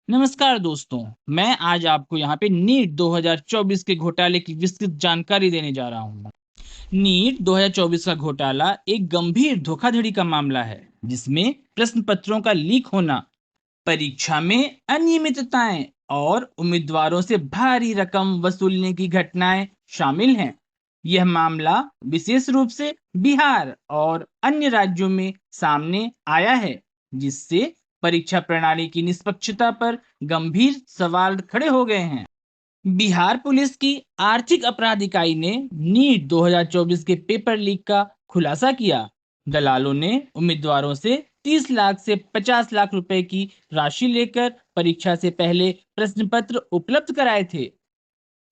नमस्कार दोस्तों। मैं आज आपको यहाँ पे नीट 2024 के घोटाले की विस्तृत जानकारी देने जा रहा हूँ। नीट 2024 का घोटाला एक गंभीर धोखाधड़ी का मामला है, जिसमें प्रश्न पत्रों का लीक होना, परीक्षा में अनियमितताएं और उम्मीदवारों से भारी रकम वसूलने की घटनाएं शामिल हैं। यह मामला विशेष रूप से बिहार और अन्य राज्यों में सामने आया है, जिससे परीक्षा प्रणाली की निष्पक्षता पर गंभीर सवाल खड़े हो गए हैं। बिहार पुलिस की आर्थिक अपराध इकाई ने नीट 2024 के पेपर लीक का खुलासा किया। दलालों ने उम्मीदवारों से 30 लाख से 50 लाख रुपए की राशि लेकर परीक्षा से पहले प्रश्न पत्र उपलब्ध कराए थे।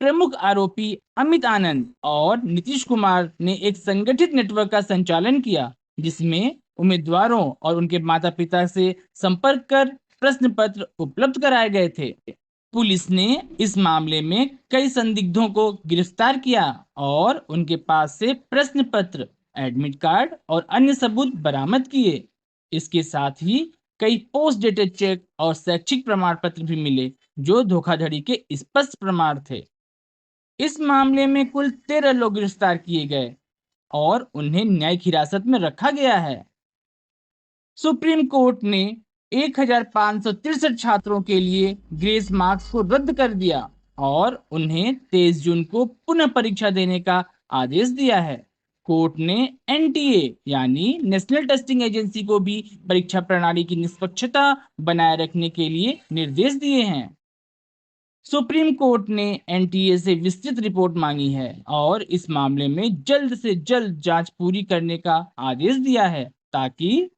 प्रमुख आरोपी अमित आनंद और नीतीश कुमार ने एक संगठित नेटवर्क का संचालन किया, जिसमें उम्मीदवारों और उनके माता पिता से संपर्क कर प्रश्न पत्र उपलब्ध कराए गए थे। पुलिस ने इस मामले में कई संदिग्धों को गिरफ्तार किया और उनके पास से प्रश्न पत्र, एडमिट कार्ड और अन्य सबूत बरामद किए। इसके साथ ही कई पोस्ट डेटेड चेक और शैक्षिक प्रमाण पत्र भी मिले, जो धोखाधड़ी के स्पष्ट प्रमाण थे। इस मामले में कुल 13 लोग गिरफ्तार किए गए और उन्हें न्यायिक हिरासत में रखा गया है। सुप्रीम कोर्ट ने 1563 छात्रों के लिए ग्रेस मार्क्स को रद्द कर दिया और उन्हें 23 जून को पुनः परीक्षा देने का आदेश दिया है। कोर्ट ने एनटीए यानी नेशनल टेस्टिंग एजेंसी को भी परीक्षा प्रणाली की निष्पक्षता बनाए रखने के लिए निर्देश दिए हैं। सुप्रीम कोर्ट ने एनटीए से विस्तृत रिपोर्ट मांगी है और इस मामले में जल्द से जल्द जांच पूरी करने का आदेश दिया है, ताकि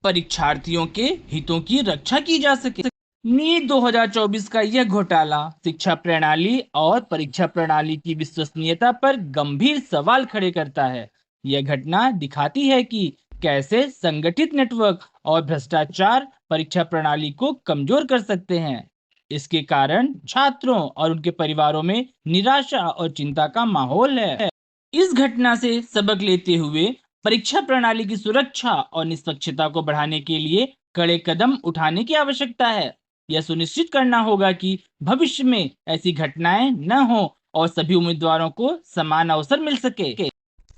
परीक्षार्थियों के हितों की रक्षा की जा सके। नीट 2024 का यह घोटाला शिक्षा प्रणाली और परीक्षा प्रणाली की विश्वसनीयता पर गंभीर सवाल खड़े करता है। यह घटना दिखाती है कि कैसे संगठित नेटवर्क और भ्रष्टाचार परीक्षा प्रणाली को कमजोर कर सकते हैं। इसके कारण छात्रों और उनके परिवारों में निराशा और चिंता का माहौल है। इस घटना से सबक लेते हुए परीक्षा प्रणाली की सुरक्षा और निष्पक्षता को बढ़ाने के लिए कड़े कदम उठाने की आवश्यकता है। यह सुनिश्चित करना होगा कि भविष्य में ऐसी घटनाएं न हो और सभी उम्मीदवारों को समान अवसर मिल सके।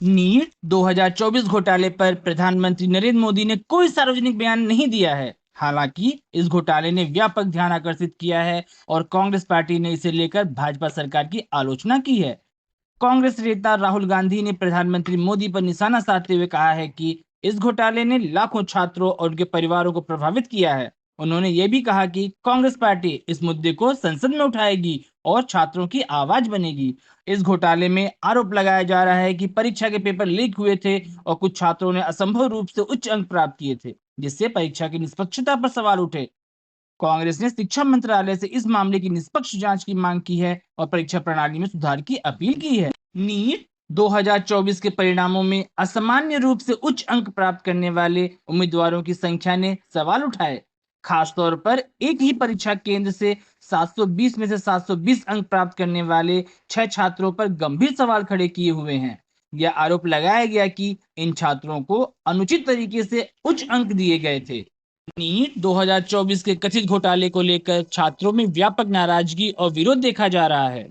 नीट 2024 घोटाले पर प्रधानमंत्री नरेंद्र मोदी ने कोई सार्वजनिक बयान नहीं दिया है। हालांकि इस घोटाले ने व्यापक ध्यान आकर्षित किया है और कांग्रेस पार्टी ने इसे लेकर भाजपा सरकार की आलोचना की है। कांग्रेस नेता राहुल गांधी ने प्रधानमंत्री मोदी पर निशाना साधते हुए कहा है कि इस घोटाले ने लाखों छात्रों और उनके परिवारों को प्रभावित किया है। उन्होंने ये भी कहा कि कांग्रेस पार्टी इस मुद्दे को संसद में उठाएगी और छात्रों की आवाज बनेगी। इस घोटाले में आरोप लगाया जा रहा है कि परीक्षा के पेपर लीक हुए थे और कुछ छात्रों ने असंभव रूप से उच्च अंक प्राप्त किए थे, जिससे परीक्षा की निष्पक्षता पर सवाल उठे। कांग्रेस ने शिक्षा मंत्रालय से इस मामले की निष्पक्ष जांच की मांग की है और परीक्षा प्रणाली में सुधार की अपील की है। नीट 2024 के परिणामों में असामान्य रूप से उच्च अंक प्राप्त करने वाले उम्मीदवारों की संख्या ने सवाल उठाए। खासतौर पर एक ही परीक्षा केंद्र से 720 में से 720 अंक प्राप्त करने वाले 6 छात्रों पर गंभीर सवाल खड़े किए हुए हैं। यह आरोप लगाया गया कि इन छात्रों को अनुचित तरीके से उच्च अंक दिए गए थे। नीट 2024 के कथित घोटाले को लेकर छात्रों में व्यापक नाराजगी और विरोध देखा जा रहा है।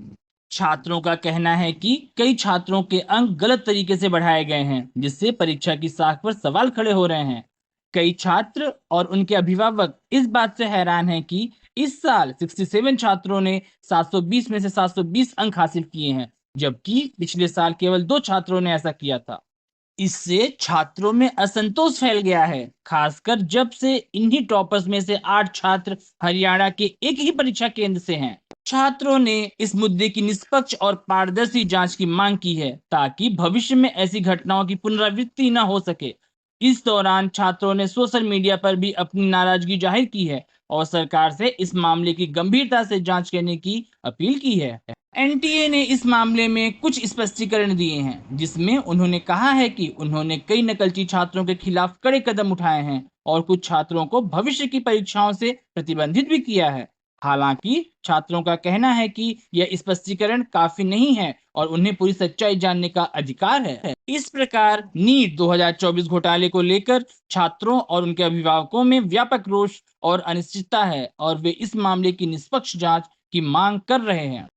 छात्रों का कहना है कि कई छात्रों के अंक गलत तरीके से बढ़ाए गए हैं, जिससे परीक्षा की साख पर सवाल खड़े हो रहे हैं। कई छात्र और उनके अभिभावक इस बात से हैरान हैं कि इस साल 67 छात्रों ने 720 में से 720 अंक हासिल किए हैं, जबकि पिछले साल केवल 2 छात्रों ने ऐसा किया था। इससे छात्रों में असंतोष फैल गया है, खासकर जब से इन्हीं टॉपर्स में से 8 छात्र हरियाणा के एक ही परीक्षा केंद्र से हैं। छात्रों ने इस मुद्दे की निष्पक्ष और पारदर्शी जांच की मांग की है, ताकि भविष्य में ऐसी घटनाओं की पुनरावृत्ति न हो सके। इस दौरान छात्रों ने सोशल मीडिया पर भी अपनी नाराजगी जाहिर की है और सरकार से इस मामले की गंभीरता से जांच करने की अपील की है। एनटीए ने इस मामले में कुछ स्पष्टीकरण दिए हैं, जिसमें उन्होंने कहा है कि उन्होंने कई नकलची छात्रों के खिलाफ कड़े कदम उठाए हैं और कुछ छात्रों को भविष्य की परीक्षाओं से प्रतिबंधित भी किया है। हालांकि छात्रों का कहना है कि यह स्पष्टीकरण काफी नहीं है और उन्हें पूरी सच्चाई जानने का अधिकार है। इस प्रकार नीट 2024 घोटाले को लेकर छात्रों और उनके अभिभावकों में व्यापक रोष और अनिश्चितता है और वे इस मामले की निष्पक्ष जांच की मांग कर रहे हैं।